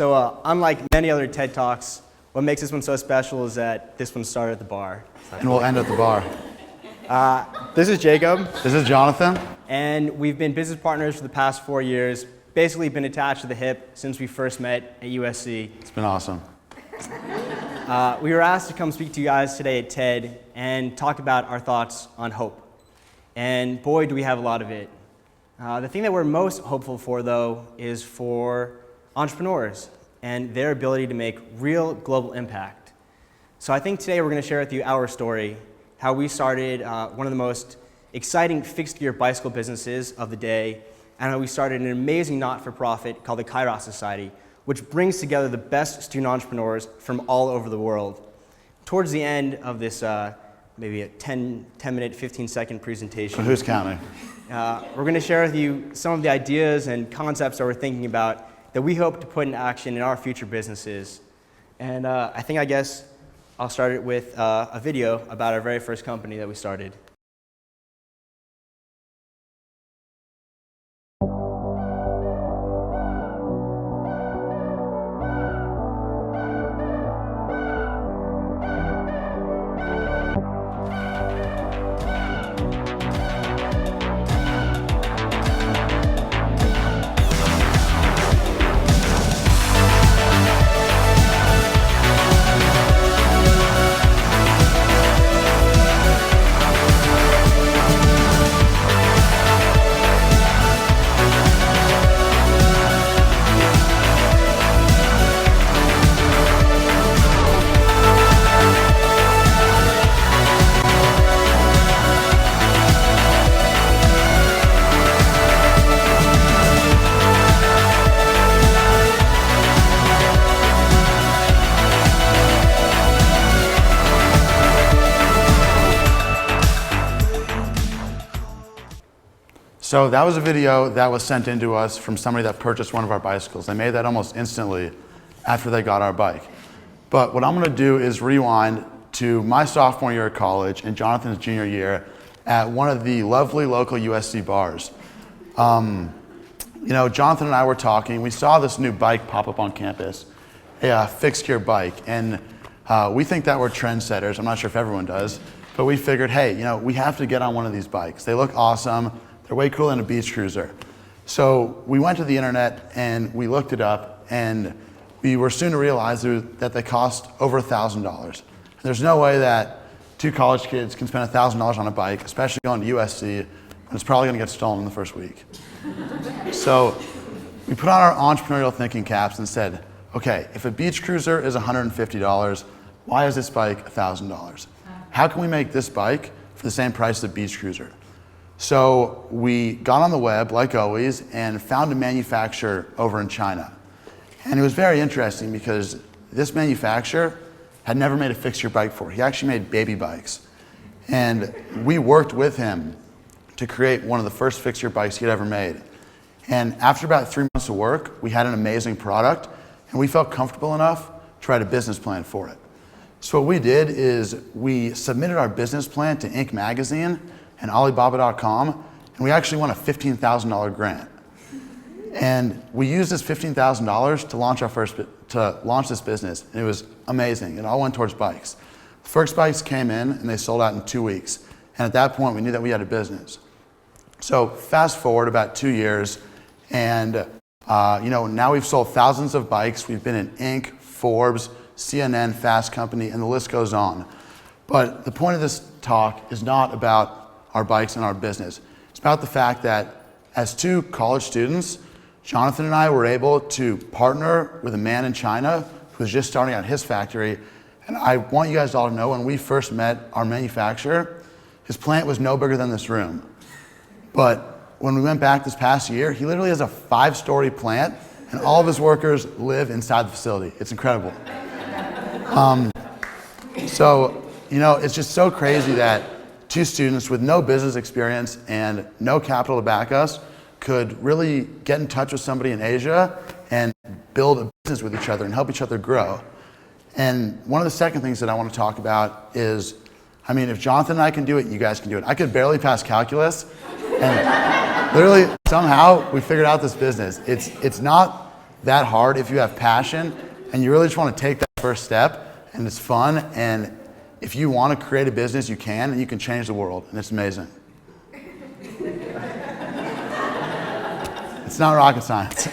Unlike many other TED Talks, what makes this one so special is that this one started at the bar. And we'll end at the bar. This is Jacob. This is Jonathan. And we've been business partners for the past 4 years, basically been attached to the hip since we first met at USC. It's been awesome. We were asked to come speak to you guys today at TED and talk about our thoughts on hope. And boy, do we have a lot of it. The thing that we're most hopeful for, though, is for entrepreneurs and their ability to make real global impact. So I think today we're going to share with you our story, how we started one of the most exciting fixed-gear bicycle businesses of the day, and how we started an amazing not-for-profit called the Kairos Society, which brings together the best student entrepreneurs from all over the world. Towards the end of this maybe a 10-minute, 15-second presentation. So who's counting? We're going to share with you some of the ideas and concepts that we're thinking about that we hope to put in action in our future businesses. And I guess I'll start it with a video about our very first company that we started. So that was a video that was sent in to us from somebody that purchased one of our bicycles. They made that almost instantly after they got our bike. But what I'm going to do is rewind to my sophomore year of college and Jonathan's junior year at one of the lovely local USC bars. Jonathan and I were talking. We saw this new bike pop up on campus, a fixed gear bike, and we think that we're trendsetters. I'm not sure if everyone does, but we figured, hey, we have to get on one of these bikes. They look awesome. They're way cooler than a beach cruiser. So we went to the internet and we looked it up, and we were soon to realize that they cost over $1,000. There's no way that two college kids can spend $1,000 on a bike, especially going to USC, and it's probably gonna get stolen in the first week. So we put on our entrepreneurial thinking caps and said, okay, if a beach cruiser is $150, why is this bike $1,000? How can we make this bike for the same price as a beach cruiser? So we got on the web, like always, and found a manufacturer over in China. And it was very interesting because this manufacturer had never made a fixed-gear bike before. He actually made baby bikes. And we worked with him to create one of the first fixed-gear bikes he'd ever made. And after about 3 months of work, we had an amazing product, and we felt comfortable enough to write a business plan for it. So what we did is we submitted our business plan to Inc. magazine and Alibaba.com, and we actually won a $15,000 grant. And we used this $15,000 to launch this business, and it was amazing. It all went towards bikes. The first bikes came in, and they sold out in 2 weeks. And at that point, we knew that we had a business. So fast forward about 2 years, and now we've sold thousands of bikes. We've been in Inc., Forbes, CNN, Fast Company, and the list goes on. But the point of this talk is not about our bikes and our business. It's about the fact that as two college students, Jonathan and I were able to partner with a man in China who was just starting out his factory. And I want you guys all to know, when we first met our manufacturer, his plant was no bigger than this room. But when we went back this past year, he literally has a 5-story plant, and all of his workers live inside the facility. It's incredible. It's just so crazy that two students with no business experience and no capital to back us could really get in touch with somebody in Asia and build a business with each other and help each other grow. And one of the second things that I want to talk about is, if Jonathan and I can do it, you guys can do it. I could barely pass calculus, and literally somehow we figured out this business. It's not that hard if you have passion and you really just want to take that first step, and it's fun, and if you want to create a business, you can, and you can change the world, and it's amazing. It's not rocket science.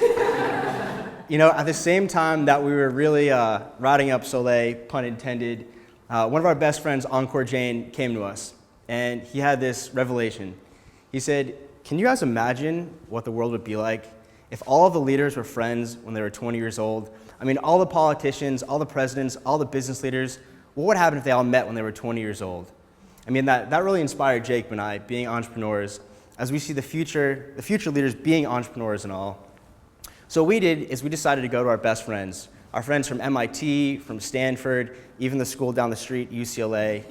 You know, at the same time that we were really riding up Solé, pun intended, one of our best friends, Encore Jane, came to us, and he had this revelation. He said, can you guys imagine what the world would be like if all of the leaders were friends when they were 20 years old? I mean, all the politicians, all the presidents, all the business leaders, what would happen if they all met when they were 20 years old? I mean, that really inspired Jacob and I, being entrepreneurs, as we see the future leaders being entrepreneurs and all. So what we did is we decided to go to our best friends, our friends from MIT, from Stanford, even the school down the street, UCLA.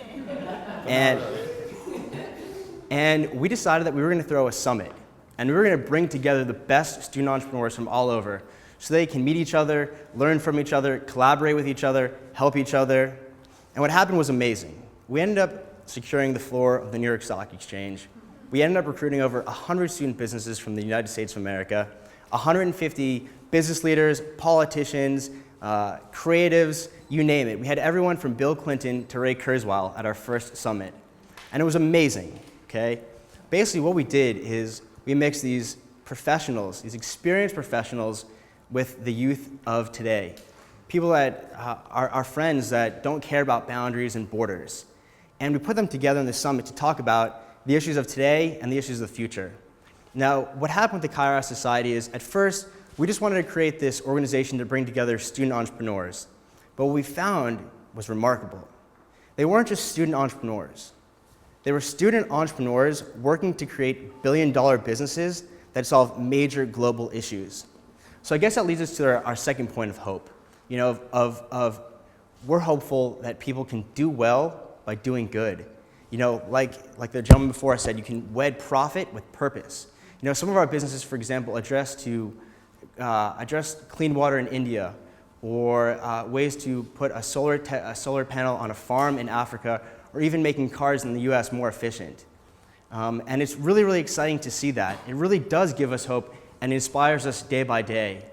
And we decided that we were going to throw a summit, and we were going to bring together the best student entrepreneurs from all over so they can meet each other, learn from each other, collaborate with each other, help each other. And what happened was amazing. We ended up securing the floor of the New York Stock Exchange. We ended up recruiting over 100 student businesses from the United States of America, 150 business leaders, politicians, creatives, you name it. We had everyone from Bill Clinton to Ray Kurzweil at our first summit. And it was amazing, okay? Basically what we did is we mixed these professionals, these experienced professionals, with the youth of today. People that are friends that don't care about boundaries and borders. And we put them together in this summit to talk about the issues of today and the issues of the future. Now, what happened with the Kairos Society is, at first, we just wanted to create this organization to bring together student entrepreneurs. But what we found was remarkable. They weren't just student entrepreneurs. They were student entrepreneurs working to create billion-dollar businesses that solve major global issues. So I guess that leads us to our second point of hope. You know, we're hopeful that people can do well by doing good. You know, like the gentleman before us said, you can wed profit with purpose. You know, some of our businesses, for example, address clean water in India, or ways to put a solar panel on a farm in Africa, or even making cars in the US more efficient. And it's really, really exciting to see that. It really does give us hope and inspires us day by day.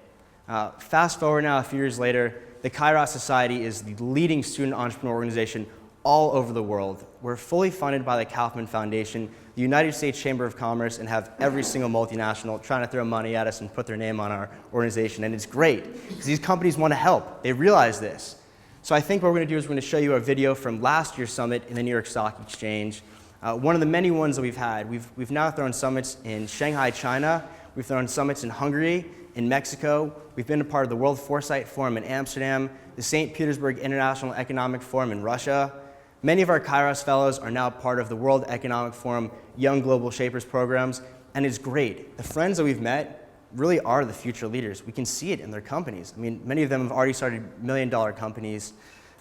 Fast forward now a few years later, the Kairos Society is the leading student entrepreneur organization all over the world. We're fully funded by the Kaufman Foundation, the United States Chamber of Commerce, and have every single multinational trying to throw money at us and put their name on our organization. And it's great, because these companies want to help. They realize this. So I think what we're going to do is we're going to show you a video from last year's summit in the New York Stock Exchange. One of the many ones that we've had. We've now thrown summits in Shanghai, China. We've thrown summits in Hungary, in Mexico. We've been a part of the World Foresight Forum in Amsterdam, the St. Petersburg International Economic Forum in Russia. Many of our Kairos fellows are now part of the World Economic Forum Young Global Shapers programs, and it's great. The friends that we've met really are the future leaders. We can see it in their companies. I mean, many of them have already started million-dollar companies.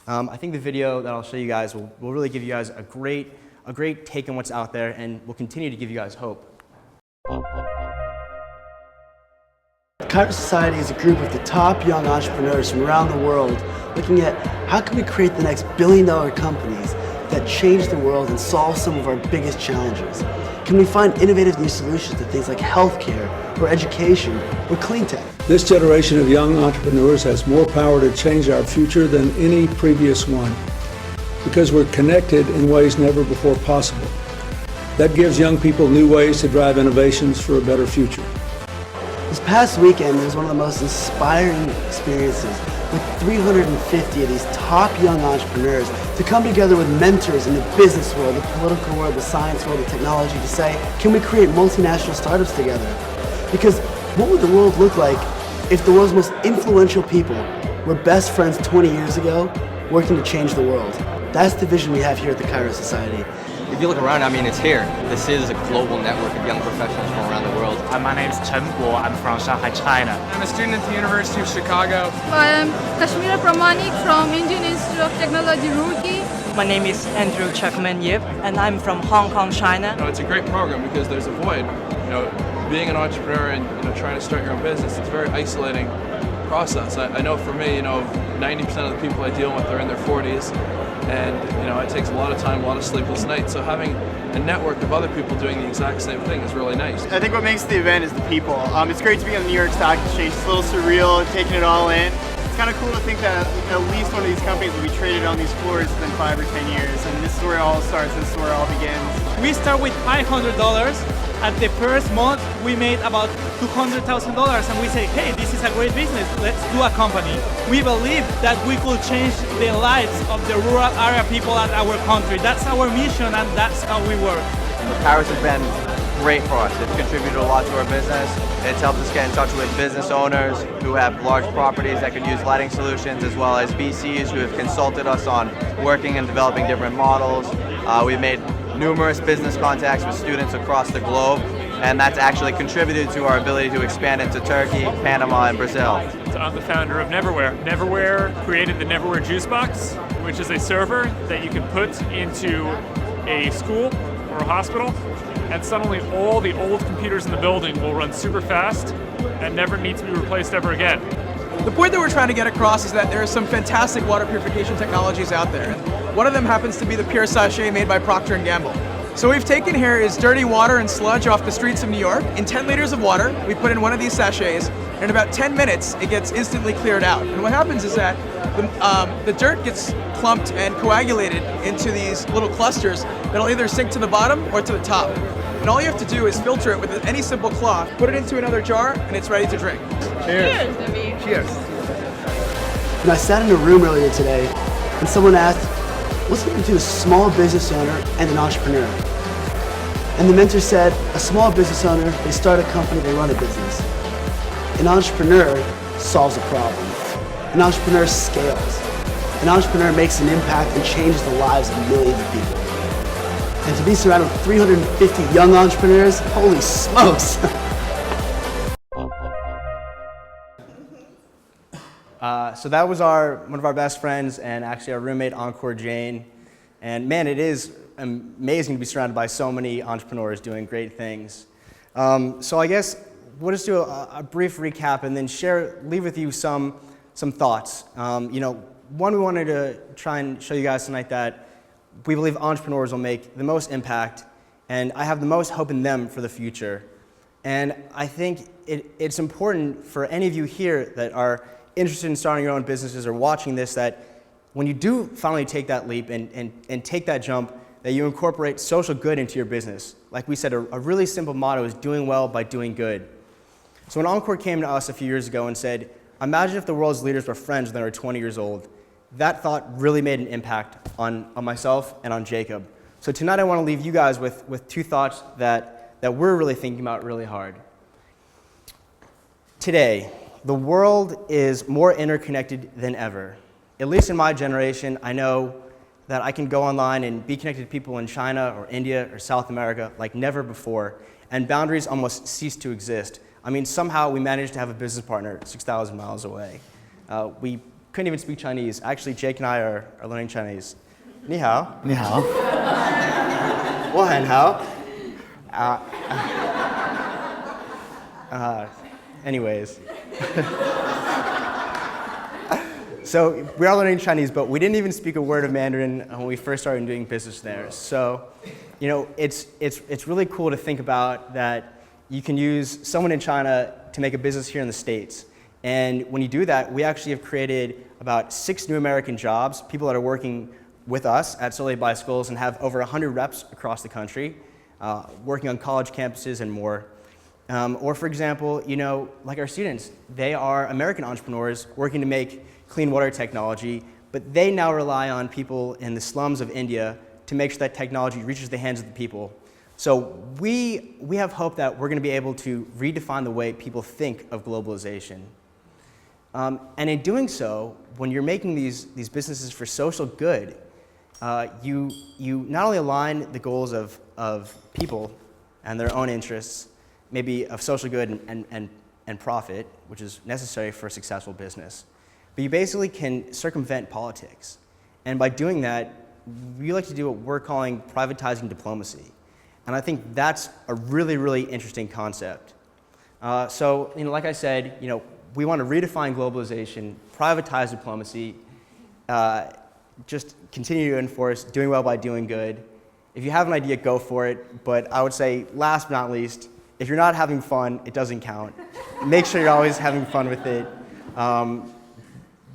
I think the video that I'll show you guys will really give you guys a great take on what's out there, and will continue to give you guys hope. Kairos Society is a group of the top young entrepreneurs from around the world looking at how can we create the next billion-dollar companies that change the world and solve some of our biggest challenges. Can we find innovative new solutions to things like healthcare, or education, or clean tech? This generation of young entrepreneurs has more power to change our future than any previous one, because we're connected in ways never before possible. That gives young people new ways to drive innovations for a better future. This past weekend was one of the most inspiring experiences, with 350 of these top young entrepreneurs to come together with mentors in the business world, the political world, the science world, the technology, to say, can we create multinational startups together? Because what would the world look like if the world's most influential people were best friends 20 years ago, working to change the world? That's the vision we have here at the Kairo Society. If you look around, I mean, it's here. This is a global network of young professionals from around the world. My name is Chen Guo. I'm from Shanghai, China. I'm a student at the University of Chicago. I am Kashmira Pramanik from Indian Institute of Technology, Roorkee. My name is Andrew Chakman Yip, and I'm from Hong Kong, China. You know, it's a great program because there's a void. You know, being an entrepreneur and trying to start your own business, it's a very isolating process. I know for me, 90% of the people I deal with are in their 40s. and it takes a lot of time, a lot of sleepless nights. So having a network of other people doing the exact same thing is really nice. I think what makes the event is the people. It's great to be on the New York Stock Exchange. It's a little surreal, taking it all in. It's kind of cool to think that at least one of these companies will be traded on these floors within 5 or 10 years, and this is where it all starts. This is where it all begins. We start with $500. At the first month, we made about $200,000, and we say, hey, this is a great business. Let's do a company. We believe that we could change the lives of the rural area people at our country. That's our mission, and that's how we work. Kairos has been great for us. It's contributed a lot to our business. It's helped us get in touch with business owners who have large properties that could use lighting solutions, as well as VCs who have consulted us on working and developing different models. We've made numerous business contacts with students across the globe, and that's actually contributed to our ability to expand into Turkey, Panama, and Brazil. So I'm the founder of Neverware. Neverware created the Neverware Juice Box, which is a server that you can put into a school or a hospital, and suddenly all the old computers in the building will run super fast and never need to be replaced ever again. The point that we're trying to get across is that there are some fantastic water purification technologies out there. One of them happens to be the Pure Sachet made by Procter & Gamble. So what we've taken here is dirty water and sludge off the streets of New York. In 10 liters of water, we put in one of these sachets, and in about 10 minutes, it gets instantly cleared out. And what happens is that the dirt gets clumped and coagulated into these little clusters that'll either sink to the bottom or to the top. And all you have to do is filter it with any simple cloth, put it into another jar, and it's ready to drink. Cheers. Cheers. Cheers. And I sat in a room earlier today, and someone asked, what's the difference between a small business owner and an entrepreneur? And the mentor said, a small business owner, they start a company, they run a business. An entrepreneur solves a problem. An entrepreneur scales. An entrepreneur makes an impact and changes the lives of millions of people. And to be surrounded with 350 young entrepreneurs, holy smokes. So that was one of our best friends and actually our roommate, Encore Jane. And man, it is amazing to be surrounded by so many entrepreneurs doing great things. So I guess we'll just do a brief recap and then leave with you some thoughts. One, we wanted to try and show you guys tonight that we believe entrepreneurs will make the most impact, and I have the most hope in them for the future. And I think it's important for any of you here that are interested in starting your own businesses or watching this, that when you do finally take that leap and take that jump, that you incorporate social good into your business. Like we said, a really simple motto is doing well by doing good. So when Encore came to us a few years ago and said, imagine if the world's leaders were friends when they were 20 years old, that thought really made an impact on myself and on Jacob. So tonight I want to leave you guys with two thoughts that we're really thinking about really hard. Today, the world is more interconnected than ever. At least in my generation, I know that I can go online and be connected to people in China or India or South America like never before, and boundaries almost cease to exist. I mean, somehow we managed to have a business partner 6,000 miles away. We couldn't even speak Chinese. Actually, Jake and I are learning Chinese. Ni hao. Ni hao. 我很好. Anyways. So we are learning Chinese, but we didn't even speak a word of Mandarin when we first started doing business there. So, it's really cool to think about that you can use someone in China to make a business here in the States. And when you do that, we actually have created about 6 new American jobs, people that are working with us at Solé Bicycles and have over 100 reps across the country, working on college campuses and more. Or for example, like our students, they are American entrepreneurs working to make clean water technology, but they now rely on people in the slums of India to make sure that technology reaches the hands of the people. So we have hope that we're going to be able to redefine the way people think of globalization. And in doing so, when you're making these businesses for social good, you not only align the goals of people and their own interests, maybe of social good and profit, which is necessary for a successful business, but you basically can circumvent politics. And by doing that, we like to do what we're calling privatizing diplomacy. And I think that's a really, really interesting concept. So, like I said, we want to redefine globalization, privatize diplomacy, just continue to enforce doing well by doing good. If you have an idea, go for it. But I would say, last but not least, if you're not having fun, it doesn't count. Make sure you're always having fun with it.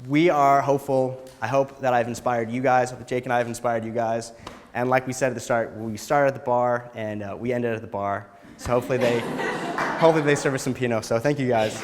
We are hopeful. I hope that I've inspired you guys. I hope that Jake and I have inspired you guys. And like we said at the start, we started at the bar and we ended at the bar. So hopefully they serve us some Pinot. So thank you guys.